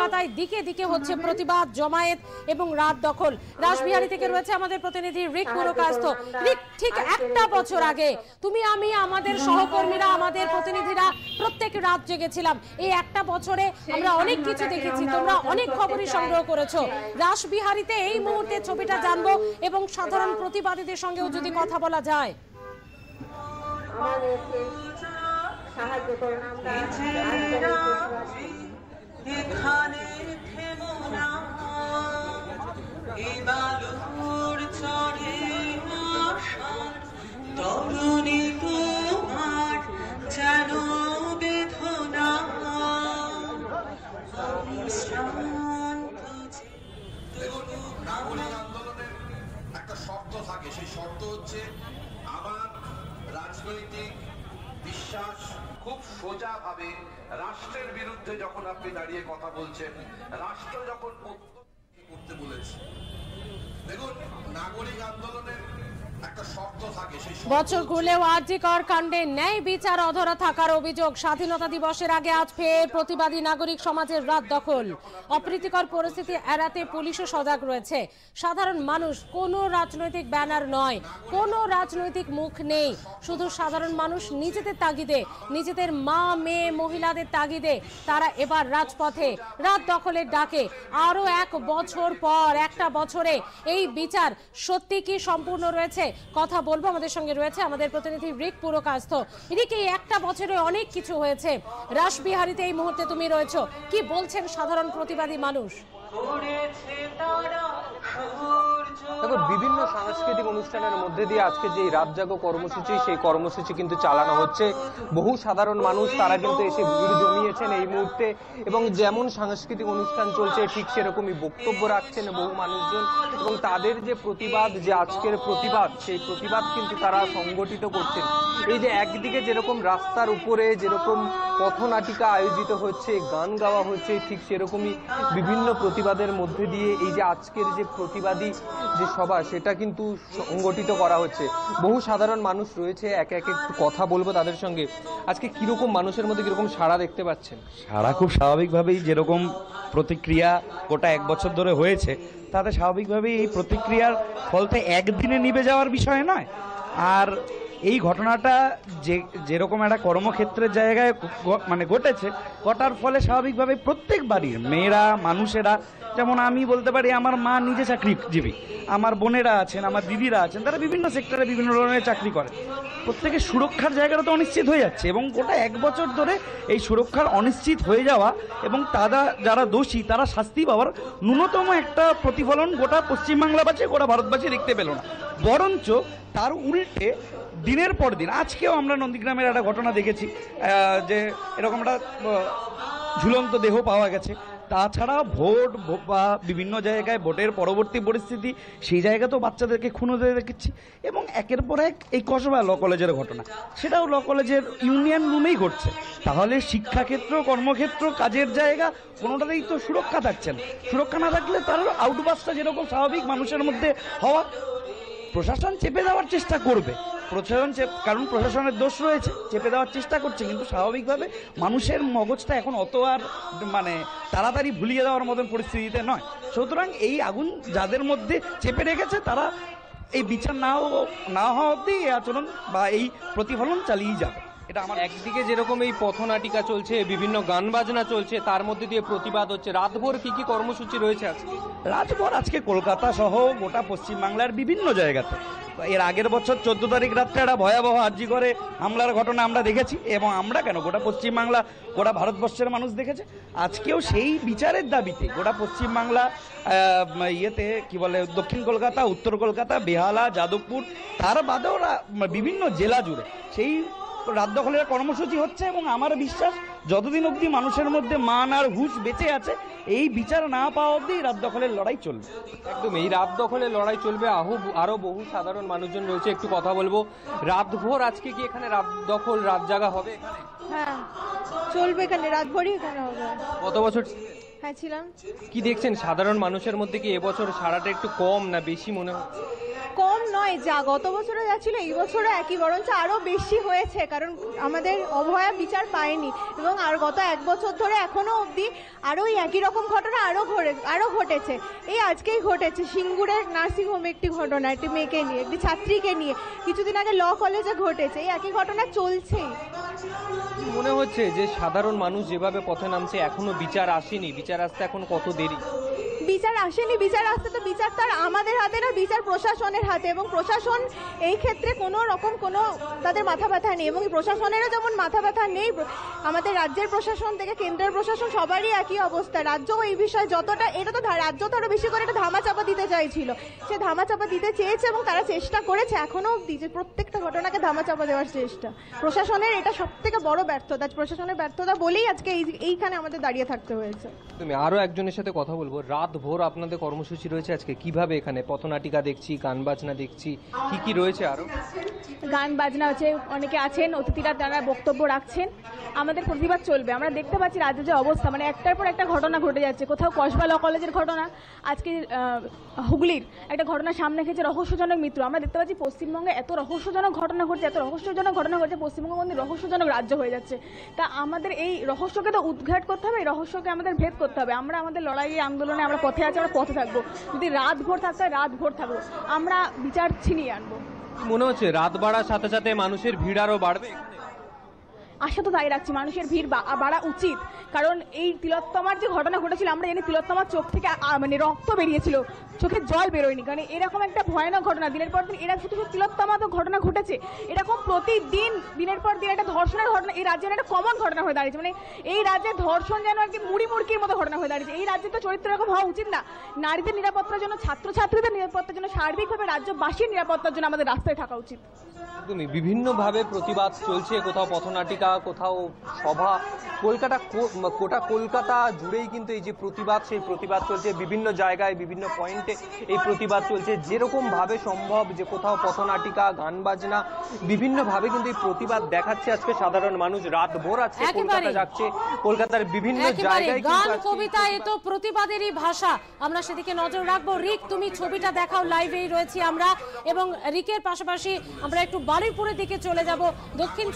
কলকাতায় দিকে দিকে হচ্ছে প্রতিবাদ, জমায়েত এবং রাত দখল। রাসবিহারী থেকে রয়েছে আমাদের প্রতিনিধি রিক পুরকায়স্থ। রিক, ঠিক একটা বছর আগে তুমি, আমি, আমাদের সহকর্মীরা, আমাদের প্রতিনিধিরা প্রত্যেক রাত জেগেছিলাম। এই একটা বছরে আমরা অনেক কিছু দেখেছি, তোমরা অনেক খবরই সংগ্রহ করেছো। রাসবিহারীতে এই মুহূর্তে ছবিটা জানবো এবং সাধারণ প্রতিবাদীদের সঙ্গেও যদি কথা বলা যায়। সাহায্য করুন, আমরা এখানে থেমো না, এই বালুর চড়ে আসার তরুণী তোমার যেন বেদনা। নাগরিক আন্দোলনের একটা শর্ত থাকে, সেই শর্ত হচ্ছে আমার রাজনৈতিক বিশ্বাস খুব সোজা ভাবে রাষ্ট্রের বিরুদ্ধে যখন আপনি দাঁড়িয়ে কথা বলছেন, রাষ্ট্র যখন করতে বলেছে। দেখুন, নাগরিক আন্দোলনের একটা শর্ত থাকে, সেই বছর ঘুরলেও আরজি কর কাণ্ডে ন্যায় বিচার অধরা থাকার অভিযোগ। স্বাধীনতা দিবসের আগে আজ ফের প্রতিবাদী নাগরিক সমাজের রাত দখল। অপ্রীতিকর পরিস্থিতি এড়াতে পুলিশও সজাগ রয়েছে। সাধারণ মানুষ, কোনো রাজনৈতিক ব্যানার নয়, কোনো রাজনৈতিক মুখ নেই, শুধু সাধারণ মানুষ নিজেদের তাগিদে, নিজেদের মা, মেয়ে, মহিলাদের তাগিদে তারা এবার রাজপথে রাত দখলের ডাকে। আরো এক বছর পর, একটা বছরে এই বিচার সত্যি কি সম্পূর্ণ রয়েছে? কথা বলবো, আমাদের সঙ্গে রয়েছে আমাদের প্রতিনিধি রিক পুরকায়স্থ। রিক, এই একটা বছরে অনেক কিছু হয়েছে। রাসবিহারীতে এই মুহূর্তে তুমি রয়েছো, কি বলছেন সাধারণ প্রতিবাদী মানুষ? দেখো, বিভিন্ন সাংস্কৃতিক অনুষ্ঠানের মধ্যে দিয়ে আজকে যে রাত জাগো কর্মসূচি, সেই কর্মসূচি কিন্তু চালানো হচ্ছে। বহু সাধারণ মানুষ তারা কিন্তু এসে ভিড় জমিয়েছেন এই মুহূর্তে, এবং যেমন সাংস্কৃতিক অনুষ্ঠান চলছে ঠিক সেরকমই বক্তব্য রাখছেন বহু মানুষজন, এবং তাদের যে প্রতিবাদ, যে আজকের প্রতিবাদ, সেই প্রতিবাদ কিন্তু তারা সংগঠিত করছেন। এই যে একদিকে যেরকম রাস্তার উপরে যেরকম পথনাটিকা আয়োজিত হচ্ছে, গান গাওয়া হচ্ছে, ঠিক সেরকমই বিভিন্ন প্রতিবাদের মধ্যে দিয়ে এই যে আজকের যে প্রতিবাদী যে সভা, সেটা কিন্তু সংগঠিত করা হচ্ছে। বহু সাধারণ মানুষ রয়েছে, একে একে একটু কথা বলবো তাদের সঙ্গে। আজকে কিরকম মানুষের মধ্যে কিরকম সাড়া দেখতে পাচ্ছেন? সাড়া খুব স্বাভাবিকভাবেই যেরকম প্রতিক্রিয়া গোটা এক বছর ধরে হয়েছে, তাতে স্বাভাবিকভাবেই এই প্রতিক্রিয়ার ফলতে একদিনে নিভে যাওয়ার বিষয় নয়। আর এই ঘটনাটা যেরকম একটা কর্মক্ষেত্রের জায়গায় মানে ঘটেছে, ঘটার ফলে স্বাভাবিকভাবে প্রত্যেক বাড়ির মেয়েরা, মানুষেরা, যেমন আমি বলতে পারি আমার মা নিজে চাকরিজীবী, আমার বোনেরা আছেন, আমার দিদিরা আছেন, তারা বিভিন্ন সেক্টরে বিভিন্ন ধরনের চাকরি করে। প্রত্যেকের সুরক্ষার জায়গাটা তো অনিশ্চিত হয়ে যাচ্ছে, এবং গোটা এক বছর ধরে এই সুরক্ষার অনিশ্চিত হয়ে যাওয়া এবং তারা যারা দোষী তারা শাস্তি পাওয়ার ন্যূনতম একটা প্রতিফলন গোটা পশ্চিমবাংলাবাসী, গোটা ভারতবাসী দেখতে পেল না। বরঞ্চ তার উল্টে দিনের পর দিন, আজকেও আমরা নন্দীগ্রামের একটা ঘটনা দেখেছি যে এরকম একটা ঝুলন্ত দেহ পাওয়া গেছে। তাছাড়া ভোট বা বিভিন্ন জায়গায় ভোটের পরবর্তী পরিস্থিতি, সেই জায়গা তো বাচ্চাদেরকে খুন হতে দেখেছি, এবং একের পর এক এই কসবা ল কলেজের ঘটনা, সেটাও ল কলেজের ইউনিয়ন রুমেই ঘটছে। তাহলে শিক্ষাক্ষেত্র, কর্মক্ষেত্র, কাজের জায়গা কোনোটাতেই তো সুরক্ষা থাকছে না। সুরক্ষা না থাকলে তার আউটবাসটা যেরকম স্বাভাবিক মানুষের মধ্যে হওয়া, প্রশাসন চেপে দেওয়ার চেষ্টা করবে, কারণ প্রশাসনের দোষ রয়েছে, চেপে দেওয়ার চেষ্টা করছে, কিন্তু স্বাভাবিকভাবে মানুষের মগজটা এখন অত আর মানে তাড়াতাড়ি ভুলিয়ে দেওয়ার মতন পরিস্থিতিতে নয়। সুতরাং এই আগুন যাদের মধ্যে চেপে রেখেছে, তারা এই বিচার না হওয়া অবধি এই আচরণ বা এই প্রতিফলন চালিয়ে যাবে। এটা আমার একদিকে যেরকম এই পথনাটিকা চলছে, বিভিন্ন গান বাজনা চলছে, তার মধ্যে দিয়ে প্রতিবাদ হচ্ছে। রাতভর কি কি কর্মসূচি রয়েছে আজকে? রাতভর আজকে কলকাতা সহ গোটা পশ্চিমবাংলার বিভিন্ন জায়গাতে, এর আগের বছর 14 তারিখ রাত্রে একটা ভয়াবহ আরজি করে হামলার ঘটনা আমরা দেখেছি, এবং আমরা কেন, গোটা পশ্চিমবাংলা, গোটা ভারতবর্ষের মানুষ দেখেছে। আজকেও সেই বিচারের দাবিতে গোটা পশ্চিমবাংলা, কি বলে, দক্ষিণ কলকাতা, উত্তর কলকাতা, বেহালা, যাদবপুর, তার বাদেও বিভিন্ন জেলা জুড়ে সেই রাত দখলের কর্মসূচি হচ্ছে। এবং আমার বিশ্বাস যতদিন অবধি মানুষের মধ্যে মান আর হুঁশ বেঁচে আছে, এই বিচার না পাওয়া অবধি রাত দখলের লড়াই চলবে। একদম, এই রাত দখলের লড়াই চলবে। আরো বহু সাধারণ মানুষজন রয়েছে, একটু কথা বলবো। রাতভর আজকে কি এখানে রাত দখল, রাত জাগা হবে? হ্যাঁ, চলবে, এখানে রাতভরই এখানে হবে। কত বছর হ্যাঁ ছিলাম। কি দেখছেন সাধারণ মানুষের মধ্যে কি এবছর সারাটা একটু কম না বেশি মনে হচ্ছে? কম নয়, যা গত বছরে যা ছিল এই বছরও একই, বরঞ্চ আরও বেশি হয়েছে, কারণ আমাদের অভয়া বিচার পায়নি এবং আর গত এক বছর ধরে এখনো অবধি আরও একই রকম ঘটনা আরও ঘটেছে। এই আজকেই ঘটেছে সিঙ্গুরের নার্সিংহোমে একটি ঘটনা, একটি মেয়েকে নিয়ে, একটি ছাত্রীকে নিয়ে, কিছুদিন আগে ল কলেজে ঘটেছে, এই একই ঘটনা চলছেই। মনে হচ্ছে যে সাধারণ মানুষ যেভাবে পথে নামছে এখনো বিচার আসেনি, বিচার আসতে এখন কত দেরি? বিচার আসেনি, বিচার আসতে তো বিচার তার আমাদের হাতে না, বিচার প্রশাসনের হাতে, এবং প্রশাসন এই ক্ষেত্রে কোনো রকম কোনো তাদের মাথা ব্যথা নেই, এবং প্রশাসনেরও যেমন মাথা ব্যথা নেই, আমাদের রাজ্যের প্রশাসন থেকে কেন্দ্রের প্রশাসন সবারই একই অবস্থা। রাজ্যও এই বিষয়ে যতটা, এটা তো রাজ্য তো আরও বেশি করে এটা ধামাচাপা দিতে চাইছিল, সে ধামাচাপা দিতে চেয়েছে এবং তারা চেষ্টা করেছে এখনও অবধি যে প্রত্যেকটা ঘটনাকে ধামাচাপা দেওয়ার চেষ্টা। প্রশাসনের এটা সব থেকে বড় ব্যর্থতা, প্রশাসনের ব্যর্থতা বলেই আজকে এইখানে আমাদের দাঁড়িয়ে থাকতে হয়েছে। তুমি আরো একজনের সাথে কথা বলবো। রাত ভোর আপনাদের কর্মসূচি রয়েছে আজকে, কিভাবে এখানে পথনাটিকা দেখছি, গান বাজনা দেখছি, কি কি রয়েছে আরো? গান বাজনা হচ্ছে, অনেকে আছেন অতিথিরা, তারা বক্তব্য রাখছেন, আমাদের প্রতিবাদ চলবে। আমরা দেখতে পাচ্ছি রাজ্যের যে অবস্থা, মানে একটার পর একটা ঘটনা ঘটে যাচ্ছে। কোথাও কসবা ল কলেজের ঘটনা, আজকে হুগলির একটা ঘটনা সামনে এসেছে, রহস্যজনক মৃত্যু। আমরা দেখতে পাচ্ছি পশ্চিমবঙ্গে এত রহস্যজনক ঘটনা ঘটছে, পশ্চিমবঙ্গ রহস্যজনক রাজ্য হয়ে যাচ্ছে। তা আমাদের এই রহস্যকে তো উদ্ঘাট করতে হবে, এই রহস্যকে আমাদের ভেদ করতে হবে। আমরা আমাদের লড়াই আন্দোলনে আমরা পথে আছি, আমরা পথে থাকবো। যদি রাত ভোর থাকতে হয় রাত ভোর থাকবো, আমরা বিচার ছিনিয়ে আনবো। মনে হচ্ছে রাত বাড়ার সাথে সাথে মানুষের ভিড় আরো বাড়বে? আশা তো তাই রাখছি, মানুষের ভিড় বাড়া উচিত, কারণ এই তিলোত্তমার যে ঘটনা ঘটেছিল, আমরা জানি তিলোত্তমার চোখ থেকে মানে রক্ত বেরিয়েছিল, চোখে জল বেরোয়নি, কারণ এরকম একটা ভয়ানক ঘটনা দিনের পর দিন, এরা শুধু তিলোত্তমা তো ঘটনা ঘটেছে, এরকম প্রতিদিন দিনের পর দিন একটা ধর্ষণের ঘটনা এই রাজ্যের একটা কমন ঘটনা হয়ে দাঁড়িয়েছে। মানে এই রাজ্যে ধর্ষণ যেন আর কি মুড়ি মুড়কির মতো ঘটনা হয়ে দাঁড়িয়েছে। এই রাজ্যে তো চরিত্র এরকম হওয়া উচিত না। নারীদের নিরাপত্তার জন্য, ছাত্রছাত্রীদের নিরাপত্তার জন্য, সার্বিকভাবে রাজ্যবাসীর নিরাপত্তার জন্য আমাদের রাস্তায় থাকা উচিত। তুমি বিভিন্নভাবে প্রতিবাদ চলছে, কোথাও পথনাটিকা, কোথাও সভা, গোটা কলকাতা জুড়েই কিন্তু এই যে প্রতিবাদ, সেই প্রতিবাদ চলছে। বিভিন্ন জায়গায় বিভিন্ন পয়েন্টে এই প্রতিবাদ চলছে। যেরকম ভাবে সম্ভব যে কোথাও পথনাটিকা, গান বাজনা, বিভিন্ন ভাবে কিন্তু এই প্রতিবাদ দেখাচ্ছে আজকে সাধারণ মানুষ। রাত ভোর আজকে কলকাতা যাচ্ছে, কলকাতার বিভিন্ন জায়গায় গান, কবিতা, এ তো প্রতিবাদেরই ভাষা। আমরা সেদিকে নজর রাখবো। রিক, তুমি ছবিটা দেখাও, লাইভেই রয়েছি আমরা, এবং রিকের পাশাপাশি আমরা একটু বারুইপুরের দিকে চলে যাব। দক্ষিণ